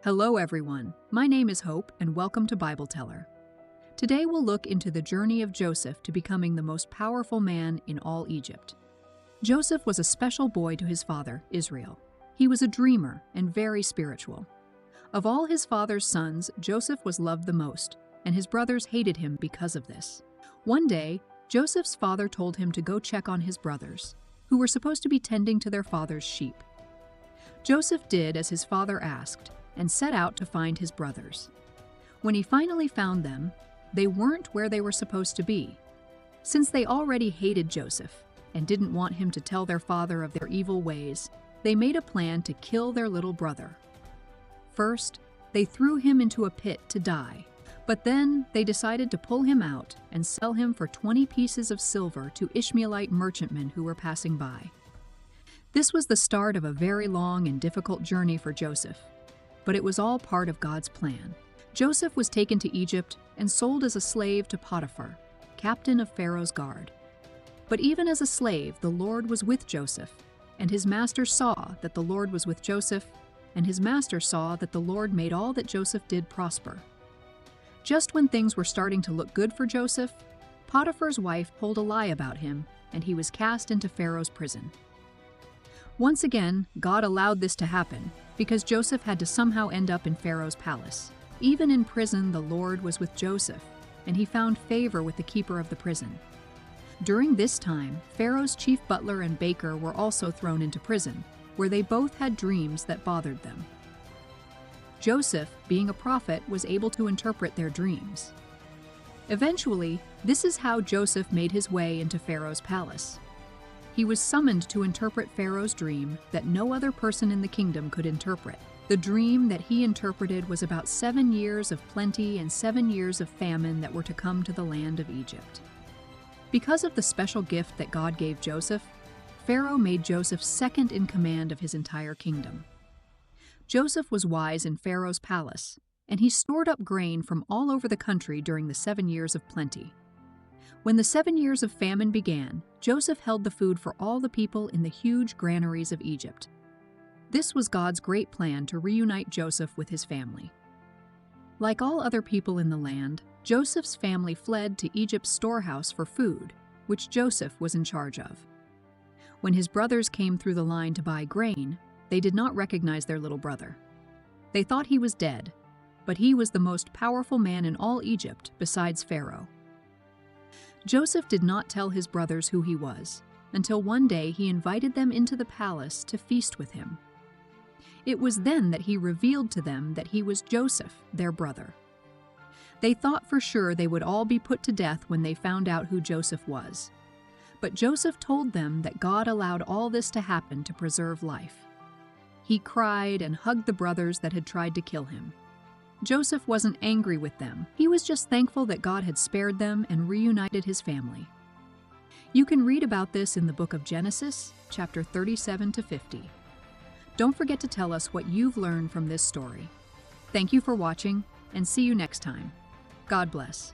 Hello, everyone. My name is Hope, and welcome to Bible Teller. Today we'll look into the journey of Joseph to becoming the most powerful man in all Egypt. Joseph was a special boy to his father, Israel. He was a dreamer and very spiritual. Of all his father's sons, Joseph was loved the most, and his brothers hated him because of this. One day, Joseph's father told him to go check on his brothers, who were supposed to be tending to their father's sheep. Joseph did as his father asked, and set out to find his brothers. When he finally found them, they weren't where they were supposed to be. Since they already hated Joseph and didn't want him to tell their father of their evil ways, they made a plan to kill their little brother. First, they threw him into a pit to die, but then they decided to pull him out and sell him for 20 pieces of silver to Ishmaelite merchantmen who were passing by. This was the start of a very long and difficult journey for Joseph, but it was all part of God's plan. Joseph was taken to Egypt and sold as a slave to Potiphar, captain of Pharaoh's guard. But even as a slave, the Lord was with Joseph, and his master saw that the Lord was with Joseph, and his master saw that the Lord made all that Joseph did prosper. Just when things were starting to look good for Joseph, Potiphar's wife told a lie about him, and he was cast into Pharaoh's prison. Once again, God allowed this to happen because Joseph had to somehow end up in Pharaoh's palace. Even in prison, the Lord was with Joseph, and he found favor with the keeper of the prison. During this time, Pharaoh's chief butler and baker were also thrown into prison, where they both had dreams that bothered them. Joseph, being a prophet, was able to interpret their dreams. Eventually, this is how Joseph made his way into Pharaoh's palace. He was summoned to interpret Pharaoh's dream that no other person in the kingdom could interpret. The dream that he interpreted was about 7 years of plenty and 7 years of famine that were to come to the land of Egypt. Because of the special gift that God gave Joseph, Pharaoh made Joseph second in command of his entire kingdom. Joseph was wise in Pharaoh's palace, and he stored up grain from all over the country during the 7 years of plenty. When the 7 years of famine began, Joseph held the food for all the people in the huge granaries of Egypt. This was God's great plan to reunite Joseph with his family. Like all other people in the land, Joseph's family fled to Egypt's storehouse for food, which Joseph was in charge of. When his brothers came through the line to buy grain, they did not recognize their little brother. They thought he was dead, but he was the most powerful man in all Egypt besides Pharaoh. Joseph did not tell his brothers who he was, until one day he invited them into the palace to feast with him. It was then that he revealed to them that he was Joseph, their brother. They thought for sure they would all be put to death when they found out who Joseph was. But Joseph told them that God allowed all this to happen to preserve life. He cried and hugged the brothers that had tried to kill him. Joseph wasn't angry with them. He was just thankful that God had spared them and reunited his family. You can read about this in the book of Genesis, chapter 37 to 50. Don't forget to tell us what you've learned from this story. Thank you for watching, and see you next time. God bless.